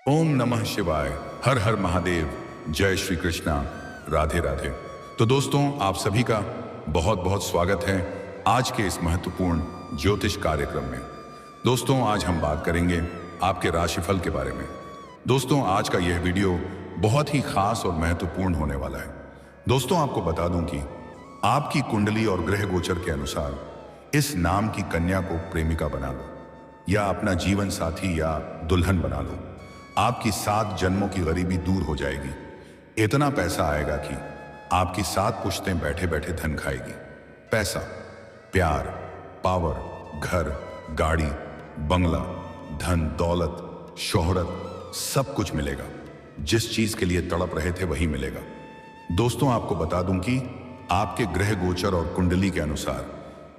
ओम नमः शिवाय। हर हर महादेव। जय श्री कृष्णा। राधे राधे। तो दोस्तों, आप सभी का बहुत बहुत स्वागत है आज के इस महत्वपूर्ण ज्योतिष कार्यक्रम में। दोस्तों, आज हम बात करेंगे आपके राशिफल के बारे में। दोस्तों, आज का यह वीडियो बहुत ही खास और महत्वपूर्ण होने वाला है। दोस्तों, आपको बता दूं कि आपकी कुंडली और ग्रह गोचर के अनुसार इस नाम की कन्या को प्रेमिका बना लो या अपना जीवन साथी या दुल्हन बना लो। आपकी 7 जन्मों की गरीबी दूर हो जाएगी। इतना पैसा आएगा कि आपकी 7 पुश्तें बैठे बैठे धन खाएगी। पैसा, प्यार, पावर, घर, गाड़ी, बंगला, धन, दौलत, शोहरत, सब कुछ मिलेगा। जिस चीज के लिए तड़प रहे थे वही मिलेगा। दोस्तों, आपको बता दूं कि आपके ग्रह गोचर और कुंडली के अनुसार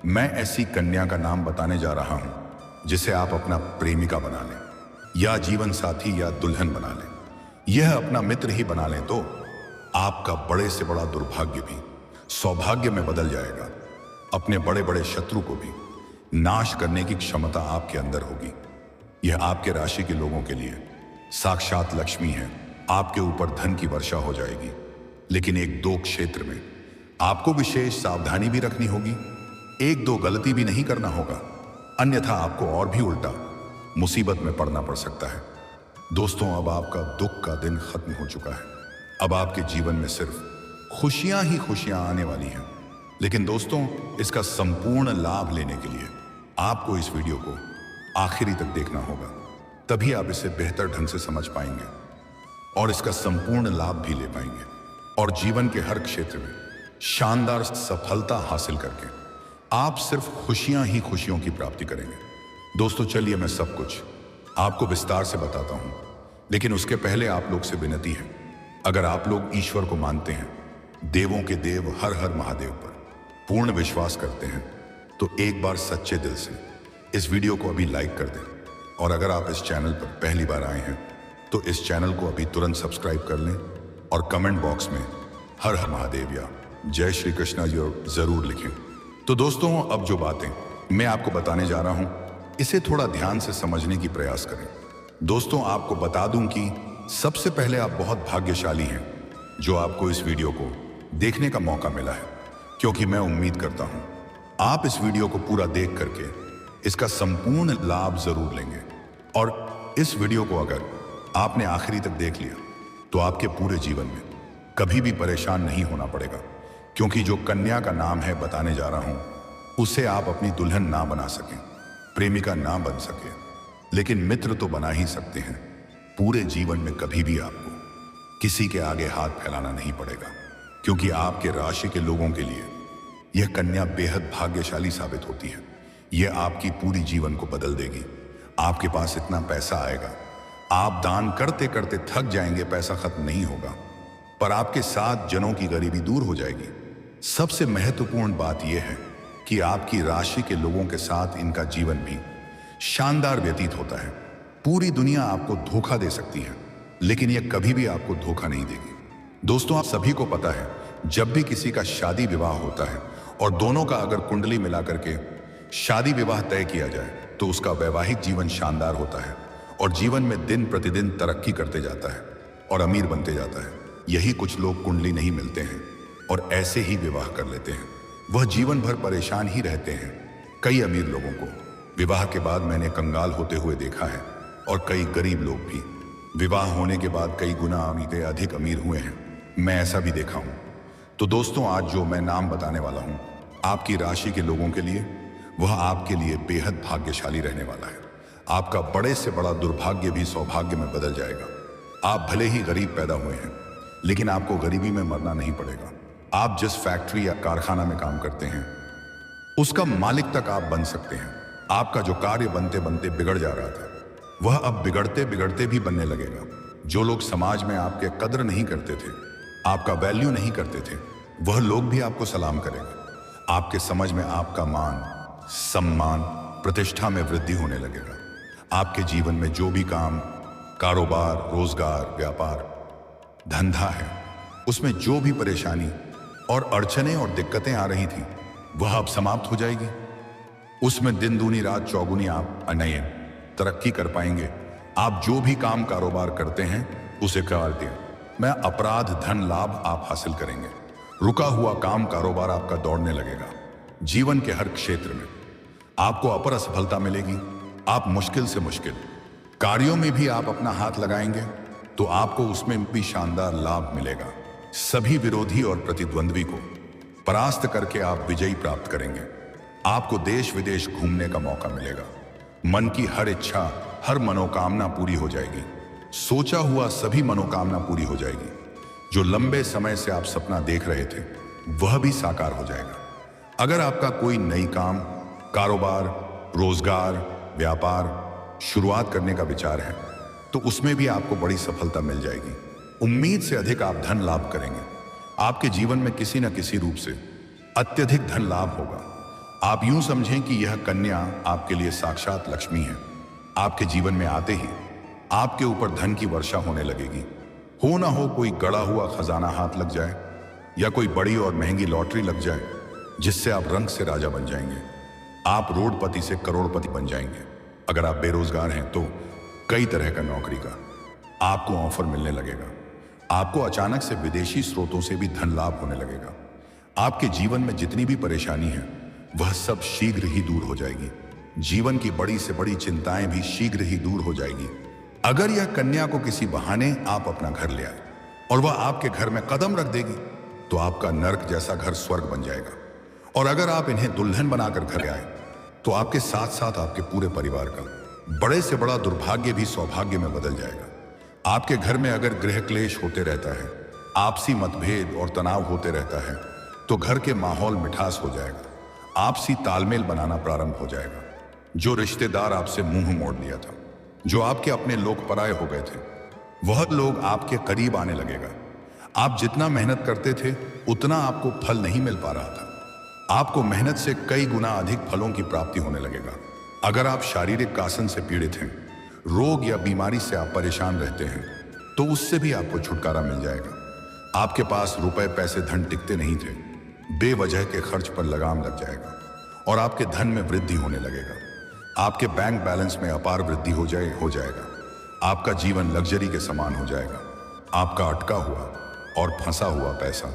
मैं ऐसी कन्या का नाम बताने जा रहा हूं जिसे आप अपना प्रेमिका बना लें या जीवन साथी या दुल्हन बना लें। यह अपना मित्र ही बना लें तो आपका बड़े से बड़ा दुर्भाग्य भी सौभाग्य में बदल जाएगा। अपने बड़े बड़े शत्रु को भी नाश करने की क्षमता आपके अंदर होगी। यह आपके राशि के लोगों के लिए साक्षात लक्ष्मी है। आपके ऊपर धन की वर्षा हो जाएगी, लेकिन 1-2 क्षेत्र में आपको विशेष सावधानी भी रखनी होगी। 1-2 गलती भी नहीं करना होगा, अन्यथा आपको और भी उल्टा मुसीबत में पड़ना पड़ सकता है। दोस्तों, अब आपका दुख का दिन खत्म हो चुका है। अब आपके जीवन में सिर्फ खुशियां ही खुशियां आने वाली हैं। लेकिन दोस्तों, इसका संपूर्ण लाभ लेने के लिए आपको इस वीडियो को आखिरी तक देखना होगा। तभी आप इसे बेहतर ढंग से समझ पाएंगे और इसका संपूर्ण लाभ भी ले पाएंगे और जीवन के हर क्षेत्र में शानदार सफलता हासिल करके आप सिर्फ खुशियां ही खुशियों की प्राप्ति करेंगे। दोस्तों, चलिए मैं सब कुछ आपको विस्तार से बताता हूं, लेकिन उसके पहले आप लोग से विनती है, अगर आप लोग ईश्वर को मानते हैं, देवों के देव हर हर महादेव पर पूर्ण विश्वास करते हैं, तो एक बार सच्चे दिल से इस वीडियो को अभी लाइक कर दें। और अगर आप इस चैनल पर पहली बार आए हैं तो इस चैनल को अभी तुरंत सब्सक्राइब कर लें और कमेंट बॉक्स में हर हर महादेव या जय श्री कृष्णा जरूर लिखें। तो दोस्तों, अब जो बातें मैं आपको बताने जा रहा हूं, इसे थोड़ा ध्यान से समझने की प्रयास करें। दोस्तों, आपको बता दूं कि सबसे पहले आप बहुत भाग्यशाली हैं जो आपको इस वीडियो को देखने का मौका मिला है, क्योंकि मैं उम्मीद करता हूं आप इस वीडियो को पूरा देख करके इसका संपूर्ण लाभ जरूर लेंगे। और इस वीडियो को अगर आपने आखिरी तक देख लिया तो आपके पूरे जीवन में कभी भी परेशान नहीं होना पड़ेगा, क्योंकि जो कन्या का नाम है बताने जा रहा हूं उसे आप अपनी दुल्हन ना बना सकें, प्रेमिका ना बन सके, लेकिन मित्र तो बना ही सकते हैं। पूरे जीवन में कभी भी आपको किसी के आगे हाथ फैलाना नहीं पड़ेगा, क्योंकि आपके राशि के लोगों के लिए यह कन्या बेहद भाग्यशाली साबित होती है। यह आपकी पूरी जीवन को बदल देगी। आपके पास इतना पैसा आएगा, आप दान करते करते थक जाएंगे, पैसा खत्म नहीं होगा, पर आपके 7 जनों की गरीबी दूर हो जाएगी। सबसे महत्वपूर्ण बात यह है कि आपकी राशि के लोगों के साथ इनका जीवन भी शानदार व्यतीत होता है। पूरी दुनिया आपको धोखा दे सकती है, लेकिन यह कभी भी आपको धोखा नहीं देगी। दोस्तों, आप सभी को पता है, जब भी किसी का शादी विवाह होता है और दोनों का अगर कुंडली मिला करके शादी विवाह तय किया जाए तो उसका वैवाहिक जीवन शानदार होता है और जीवन में दिन प्रतिदिन तरक्की करते जाता है और अमीर बनते जाता है। यही कुछ लोग कुंडली नहीं मिलते हैं और ऐसे ही विवाह कर लेते हैं, वह जीवन भर परेशान ही रहते हैं। कई अमीर लोगों को विवाह के बाद मैंने कंगाल होते हुए देखा है और कई गरीब लोग भी विवाह होने के बाद कई गुना अधिक अमीर हुए हैं। मैं ऐसा भी देखा हूं। तो दोस्तों, आज जो मैं नाम बताने वाला हूं आपकी राशि के लोगों के लिए, वह आपके लिए बेहद भाग्यशाली रहने वाला है। आपका बड़े से बड़ा दुर्भाग्य भी सौभाग्य में बदल जाएगा। आप भले ही गरीब पैदा हुए हैं, लेकिन आपको गरीबी में मरना नहीं पड़ेगा। आप जिस फैक्ट्री या कारखाना में काम करते हैं उसका मालिक तक आप बन सकते हैं। आपका जो कार्य बनते बनते बिगड़ जा रहा था, वह अब बिगड़ते बिगड़ते भी बनने लगेगा। जो लोग समाज में आपके कद्र नहीं करते थे, आपका वैल्यू नहीं करते थे, वह लोग भी आपको सलाम करेंगे। आपके समझ में आपका मान, सम्मान, प्रतिष्ठा में वृद्धि होने लगेगा। आपके जीवन में जो भी काम, कारोबार, रोजगार, व्यापार, धंधा है, उसमें जो भी परेशानी और अड़चने और दिक्कतें आ रही थी, वह अब समाप्त हो जाएगी। उसमें दिन दूनी रात चौगुनी आप नए तरक्की कर पाएंगे। आप जो भी काम कारोबार करते हैं उसे कर दें। मैं अपराध धन लाभ आप हासिल करेंगे। रुका हुआ काम कारोबार आपका दौड़ने लगेगा। जीवन के हर क्षेत्र में आपको अपर असफलता मिलेगी। आप मुश्किल से मुश्किल कार्यों में भी आप अपना हाथ लगाएंगे तो आपको उसमें भी शानदार लाभ मिलेगा। सभी विरोधी और प्रतिद्वंद्वी को परास्त करके आप विजयी प्राप्त करेंगे। आपको देश विदेश घूमने का मौका मिलेगा। मन की हर इच्छा, हर मनोकामना पूरी हो जाएगी। सोचा हुआ सभी मनोकामना पूरी हो जाएगी। जो लंबे समय से आप सपना देख रहे थे वह भी साकार हो जाएगा। अगर आपका कोई नई काम, कारोबार, रोजगार, व्यापार शुरुआत करने का विचार है तो उसमें भी आपको बड़ी सफलता मिल जाएगी। उम्मीद से अधिक आप धन लाभ करेंगे। आपके जीवन में किसी न किसी रूप से अत्यधिक धन लाभ होगा। आप यूं समझें कि यह कन्या आपके लिए साक्षात लक्ष्मी है। आपके जीवन में आते ही आपके ऊपर धन की वर्षा होने लगेगी। हो ना हो कोई गड़ा हुआ खजाना हाथ लग जाए या कोई बड़ी और महंगी लॉटरी लग जाए जिससे आप रंग से राजा बन जाएंगे। आप रोडपति से करोड़पति बन जाएंगे। अगर आप बेरोजगार हैं तो कई तरह का नौकरी का आपको ऑफर मिलने लगेगा। आपको अचानक से विदेशी स्रोतों से भी धन लाभ होने लगेगा। आपके जीवन में जितनी भी परेशानी है वह सब शीघ्र ही दूर हो जाएगी। जीवन की बड़ी से बड़ी चिंताएं भी शीघ्र ही दूर हो जाएगी। अगर यह कन्या को किसी बहाने आप अपना घर ले आए और वह आपके घर में कदम रख देगी तो आपका नर्क जैसा घर स्वर्ग बन जाएगा। और अगर आप इन्हें दुल्हन बनाकर घर आए तो आपके साथ साथ आपके पूरे परिवार का बड़े से बड़ा दुर्भाग्य भी सौभाग्य में बदल जाएगा। आपके घर में अगर गृह क्लेश होते रहता है, आपसी मतभेद और तनाव होते रहता है तो घर के माहौल मिठास हो जाएगा। आपसी तालमेल बनाना प्रारंभ हो जाएगा। जो रिश्तेदार आपसे मुंह मोड़ दिया था, जो आपके अपने लोग पराये हो गए थे, वह लोग आपके करीब आने लगेगा। आप जितना मेहनत करते थे उतना आपको फल नहीं मिल पा रहा था। आपको मेहनत से कई गुना अधिक फलों की प्राप्ति होने लगेगा। अगर आप शारीरिक कासन से पीड़ित हैं, रोग या बीमारी से आप परेशान रहते हैं तो उससे भी आपको छुटकारा मिल जाएगा। आपके पास रुपए पैसे धन टिकते नहीं थे, बेवजह के खर्च पर लगाम लग जाएगा और आपके धन में वृद्धि होने लगेगा। आपके बैंक बैलेंस में अपार वृद्धि हो जाएगा। आपका जीवन लग्जरी के समान हो जाएगा। आपका अटका हुआ और फंसा हुआ पैसा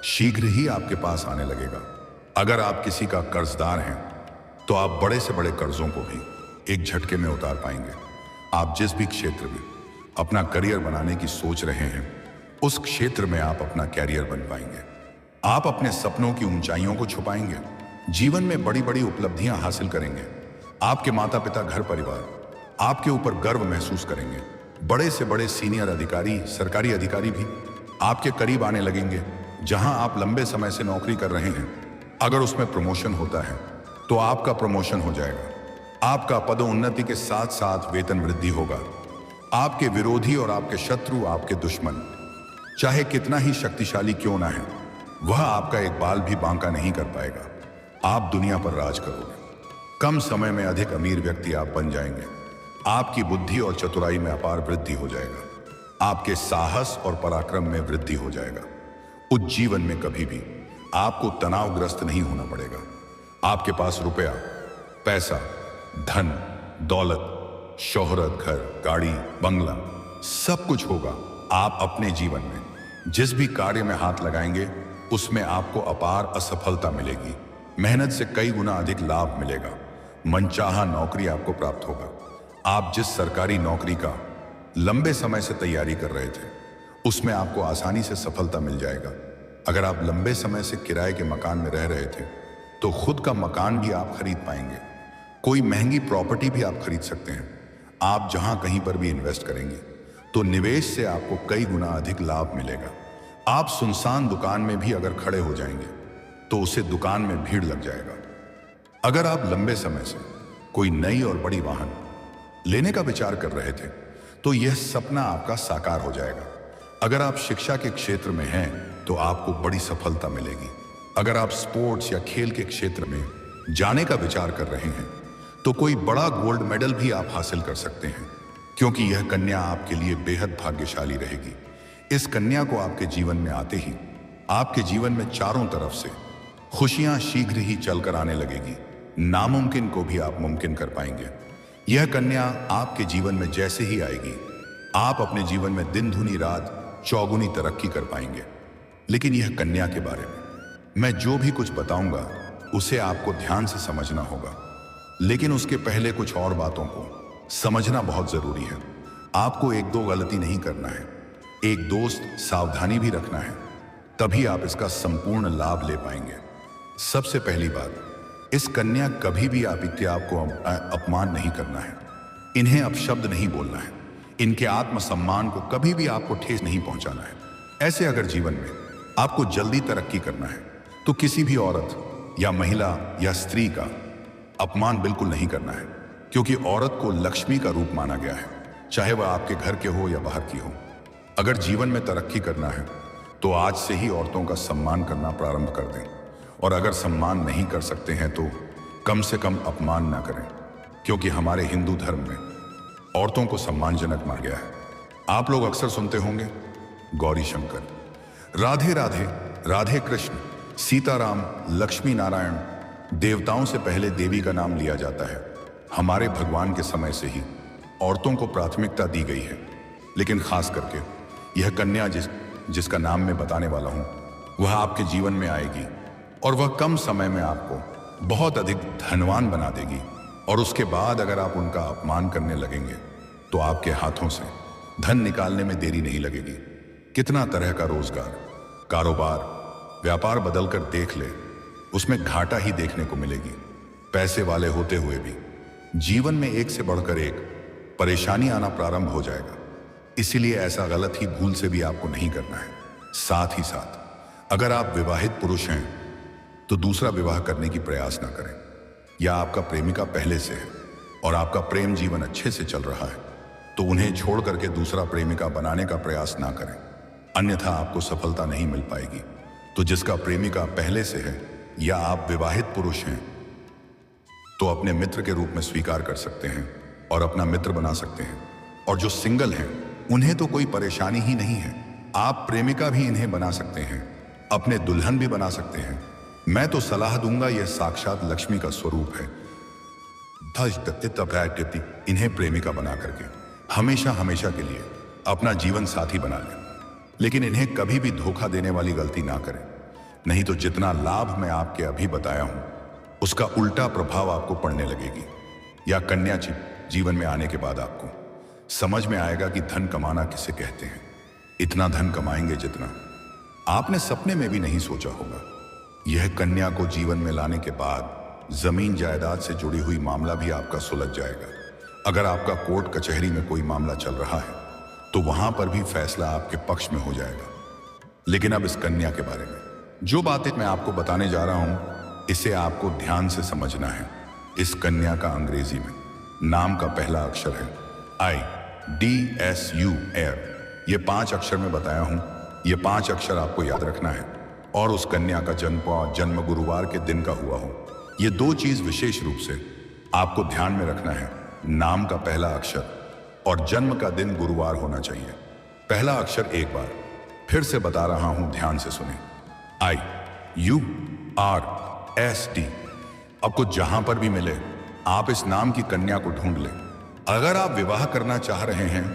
शीघ्र ही आपके पास आने लगेगा। अगर आप किसी का कर्जदार हैं तो आप बड़े से बड़े कर्जों को भी एक झटके में उतार पाएंगे। आप जिस भी क्षेत्र में अपना करियर बनाने की सोच रहे हैं उस क्षेत्र में आप अपना कैरियर बन पाएंगे। आप अपने सपनों की ऊंचाइयों को छुपाएंगे। जीवन में बड़ी बड़ी उपलब्धियां हासिल करेंगे। आपके माता पिता, घर परिवार आपके ऊपर गर्व महसूस करेंगे। बड़े से बड़े सीनियर अधिकारी, सरकारी अधिकारी भी आपके करीब आने लगेंगे। जहां आप लंबे समय से नौकरी कर रहे हैं, अगर उसमें प्रमोशन होता है तो आपका प्रमोशन हो जाएगा। आपका पदोन्नति के साथ साथ वेतन वृद्धि होगा। आपके विरोधी और आपके शत्रु, आपके दुश्मन चाहे कितना ही शक्तिशाली क्यों ना है, वह आपका एक बाल भी बांका नहीं कर पाएगा। आप दुनिया पर राज करोगे। कम समय में अधिक अमीर व्यक्ति आप बन जाएंगे। आपकी बुद्धि और चतुराई में अपार वृद्धि हो जाएगा। आपके साहस और पराक्रम में वृद्धि हो जाएगा। उस जीवन में कभी भी आपको तनावग्रस्त नहीं होना पड़ेगा। आपके पास रुपया, पैसा, धन, दौलत, शोहरत, घर, गाड़ी, बंगला सब कुछ होगा। आप अपने जीवन में जिस भी कार्य में हाथ लगाएंगे उसमें आपको अपार असफलता मिलेगी। मेहनत से कई गुना अधिक लाभ मिलेगा। मनचाहा नौकरी आपको प्राप्त होगा। आप जिस सरकारी नौकरी का लंबे समय से तैयारी कर रहे थे उसमें आपको आसानी से सफलता मिल जाएगा। अगर आप लंबे समय से किराए के मकान में रह रहे थे तो खुद का मकान भी आप खरीद पाएंगे। कोई महंगी प्रॉपर्टी भी आप खरीद सकते हैं। आप जहां कहीं पर भी इन्वेस्ट करेंगे तो निवेश से आपको कई गुना अधिक लाभ मिलेगा। आप सुनसान दुकान में भी अगर खड़े हो जाएंगे तो उसे दुकान में भीड़ लग जाएगा। अगर आप लंबे समय से कोई नई और बड़ी वाहन लेने का विचार कर रहे थे तो यह सपना आपका साकार हो जाएगा। अगर आप शिक्षा के क्षेत्र में हैं तो आपको बड़ी सफलता मिलेगी। अगर आप स्पोर्ट्स या खेल के क्षेत्र में जाने का विचार कर रहे हैं तो कोई बड़ा गोल्ड मेडल भी आप हासिल कर सकते हैं, क्योंकि यह कन्या आपके लिए बेहद भाग्यशाली रहेगी। इस कन्या को आपके जीवन में आते ही आपके जीवन में चारों तरफ से खुशियां शीघ्र ही चलकर आने लगेगी। नामुमकिन को भी आप मुमकिन कर पाएंगे। यह कन्या आपके जीवन में जैसे ही आएगी, आप अपने जीवन में दिन दूनी रात चौगुनी तरक्की कर पाएंगे। लेकिन यह कन्या के बारे में मैं जो भी कुछ बताऊंगा उसे आपको ध्यान से समझना होगा। लेकिन उसके पहले कुछ और बातों को समझना बहुत जरूरी है। आपको एक दो गलती नहीं करना है, एक दोस्त सावधानी भी रखना है, तभी आप इसका संपूर्ण लाभ ले पाएंगे। सबसे पहली बात, इस कन्या कभी भी आपको अपमान नहीं करना है, इन्हें अपशब्द नहीं बोलना है, इनके आत्मसम्मान को कभी भी आपको ठेस नहीं पहुंचाना है। ऐसे अगर जीवन में आपको जल्दी तरक्की करना है तो किसी भी औरत या महिला या स्त्री का अपमान बिल्कुल नहीं करना है, क्योंकि औरत को लक्ष्मी का रूप माना गया है, चाहे वह आपके घर के हो या बाहर की हो। अगर जीवन में तरक्की करना है तो आज से ही औरतों का सम्मान करना प्रारंभ कर दें, और अगर सम्मान नहीं कर सकते हैं तो कम से कम अपमान ना करें, क्योंकि हमारे हिंदू धर्म में औरतों को सम्मानजनक माना गया है। आप लोग अक्सर सुनते होंगे गौरी शंकर, राधे राधे, राधे कृष्ण, सीताराम, लक्ष्मी नारायण। देवताओं से पहले देवी का नाम लिया जाता है। हमारे भगवान के समय से ही औरतों को प्राथमिकता दी गई है। लेकिन खास करके यह कन्या जिसका नाम मैं बताने वाला हूं, वह आपके जीवन में आएगी और वह कम समय में आपको बहुत अधिक धनवान बना देगी। और उसके बाद अगर आप उनका अपमान करने लगेंगे तो आपके हाथों से धन निकालने में देरी नहीं लगेगी। कितना तरह का रोजगार, कारोबार, व्यापार बदलकर देख ले, उसमें घाटा ही देखने को मिलेगी। पैसे वाले होते हुए भी जीवन में एक से बढ़कर एक परेशानी आना प्रारंभ हो जाएगा। इसीलिए ऐसा गलत ही भूल से भी आपको नहीं करना है। साथ ही साथ अगर आप विवाहित पुरुष हैं तो दूसरा विवाह करने की प्रयास ना करें, या आपका प्रेमिका पहले से है और आपका प्रेम जीवन अच्छे से चल रहा है तो उन्हें छोड़ करके दूसरा प्रेमिका बनाने का प्रयास ना करें, अन्यथा आपको सफलता नहीं मिल पाएगी। तो जिसका प्रेमिका पहले से है या आप विवाहित पुरुष हैं तो अपने मित्र के रूप में स्वीकार कर सकते हैं और अपना मित्र बना सकते हैं। और जो सिंगल हैं उन्हें तो कोई परेशानी ही नहीं है, आप प्रेमिका भी इन्हें बना सकते हैं, अपने दुल्हन भी बना सकते हैं। मैं तो सलाह दूंगा, यह साक्षात लक्ष्मी का स्वरूप है। इन्हें प्रेमिका बना करके हमेशा हमेशा के लिए अपना जीवन साथी बना लें। लेकिन इन्हें कभी भी धोखा देने वाली गलती ना करें, नहीं तो जितना लाभ मैं आपके अभी बताया हूं उसका उल्टा प्रभाव आपको पड़ने लगेगी। या कन्या जीवन में आने के बाद आपको समझ में आएगा कि धन कमाना किसे कहते हैं। इतना धन कमाएंगे जितना आपने सपने में भी नहीं सोचा होगा। यह कन्या को जीवन में लाने के बाद जमीन जायदाद से जुड़ी हुई मामला भी आपका सुलझ जाएगा। अगर आपका कोर्ट कचहरी में कोई मामला चल रहा है तो वहां पर भी फैसला आपके पक्ष में हो जाएगा। लेकिन अब इस कन्या के बारे में जो बातें मैं आपको बताने जा रहा हूं, इसे आपको ध्यान से समझना है। इस कन्या का अंग्रेजी में नाम का पहला अक्षर है IDSU, एयर। ये 5 अक्षर में बताया हूं, ये 5 अक्षर आपको याद रखना है। और उस कन्या का जन्म गुरुवार के दिन का हुआ हो। ये 2 चीज विशेष रूप से आपको ध्यान में रखना है, नाम का पहला अक्षर और जन्म का दिन गुरुवार होना चाहिए। पहला अक्षर एक बार फिर से बता रहा हूं, ध्यान से सुने, IURSD। आपको जहां पर भी मिले आप इस नाम की कन्या को ढूंढ लें। अगर आप विवाह करना चाह रहे हैं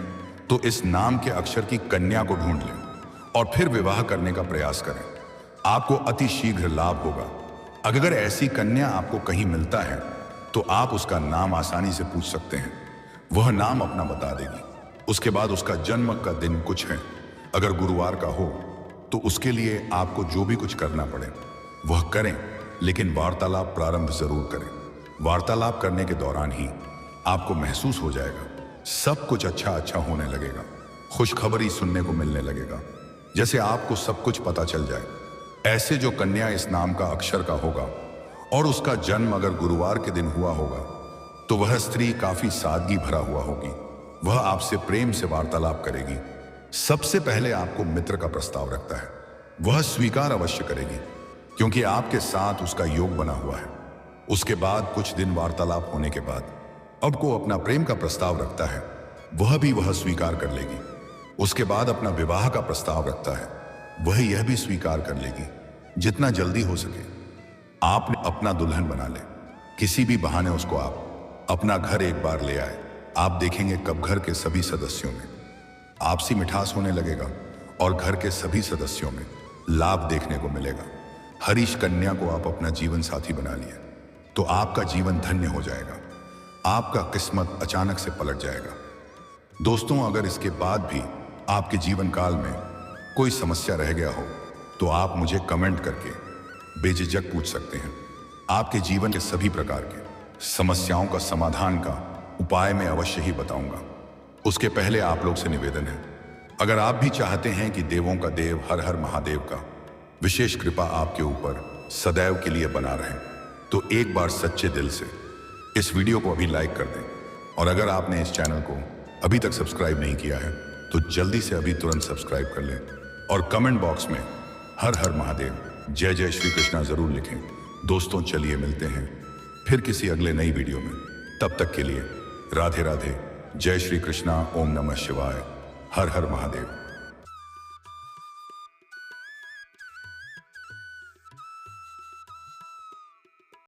तो इस नाम के अक्षर की कन्या को ढूंढ लें और फिर विवाह करने का प्रयास करें, आपको अति शीघ्र लाभ होगा। अगर ऐसी कन्या आपको कहीं मिलता है तो आप उसका नाम आसानी से पूछ सकते हैं, वह नाम अपना बता देगी। उसके बाद उसका जन्म का दिन कुछ है, अगर गुरुवार का हो तो उसके लिए आपको जो भी कुछ करना पड़े वह करें, लेकिन वार्तालाप प्रारंभ जरूर करें। वार्तालाप करने के दौरान ही आपको महसूस हो जाएगा सब कुछ अच्छा होने लगेगा, खुशखबरी सुनने को मिलने लगेगा, जैसे आपको सब कुछ पता चल जाए। ऐसे जो कन्या इस नाम का अक्षर का होगा और उसका जन्म अगर गुरुवार के दिन हुआ होगा तो वह स्त्री काफी सादगी भरा हुआ होगी। वह आपसे प्रेम से वार्तालाप करेगी। सबसे पहले आपको मित्र का प्रस्ताव रखता है, वह स्वीकार अवश्य करेगी क्योंकि आपके साथ उसका योग बना हुआ है। उसके बाद कुछ दिन वार्तालाप होने के बाद अब को अपना प्रेम का प्रस्ताव रखता है, वह स्वीकार कर लेगी। उसके बाद अपना विवाह का प्रस्ताव रखता है, वह यह भी स्वीकार कर लेगी। जितना जल्दी हो सके आपने अपना दुल्हन बना ले, किसी भी बहाने उसको आप अपना घर एक बार ले आए। आप देखेंगे कब घर के सभी सदस्यों में आपसी मिठास होने लगेगा और घर के सभी सदस्यों में लाभ देखने को मिलेगा। हरीश कन्या को आप अपना जीवन साथी बना लिए तो आपका जीवन धन्य हो जाएगा। आपका किस्मत अचानक से पलट जाएगा। दोस्तों, अगर इसके बाद भी आपके जीवन काल में कोई समस्या रह गया हो तो आप मुझे कमेंट करके बेझिझक पूछ सकते हैं। आपके जीवन के सभी प्रकार के समस्याओं का समाधान का उपाय मैं अवश्य ही बताऊंगा। उसके पहले आप लोग से निवेदन है, अगर आप भी चाहते हैं कि देवों का देव हर हर महादेव का विशेष कृपा आपके ऊपर सदैव के लिए बना रहे, तो एक बार सच्चे दिल से इस वीडियो को अभी लाइक कर दें। और अगर आपने इस चैनल को अभी तक सब्सक्राइब नहीं किया है तो जल्दी से अभी तुरंत सब्सक्राइब कर लें और कमेंट बॉक्स में हर हर महादेव जय जय श्री कृष्णा जरूर लिखें। दोस्तों, चलिए मिलते हैं फिर किसी अगले नई वीडियो में। तब तक के लिए राधे राधे, जय श्री कृष्णा, ओम नमः शिवाय, हर हर महादेव।